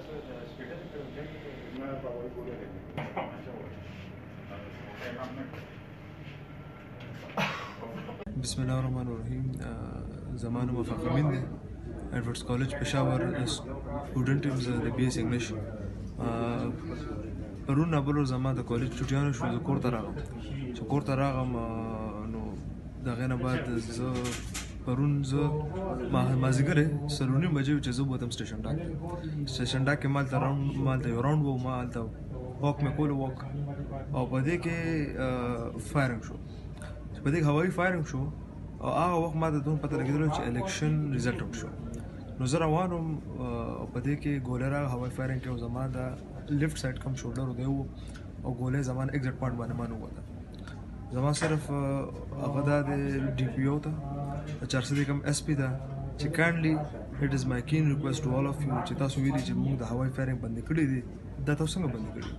بسم الله الرحمن الرحیم. زما نوم وفاق امین دی. ایډورډز کالج پېښور سټوډنټ یم زه د بی ایس انګلیش. پرون نابلو زما د کالج چټیانو شو، زه کور ته راغلم. چې کور ته راغلم نو د هغې نه بعد پرون زه مازدیګر 9:30 بجې وې چې زه ووتم سټیشن ډاک ته. سټیشن ډاک کې مالته یو راونډ و، ما هلته واک مې کولو واک، او په دې کې فایرنګ شو. چې په دې کې هوایي فایرنګ شو او هغه وخت ما ته دومره پته لګېدلو چې الیکشن ریزلټ هم شو. نو زه روان وم او په دې کې ګولۍ راغله هوایي فایرنګ کې، او زما د لیفټ سایډ کوم شولډر دی و او ګولۍ زما نه ایګزټ پوینټ باندې ما نه ووته. زما صرف هغه دا د ډي پي او ته 400 کم اس پي ته چې کاینډلي اټ از مای کین ریکویسټ ټو آل اف یو چې تاسو ویلي چې موږ د هوایي فایرنګ بندي کړی دی، دا تاسو څنګه بندي کړی؟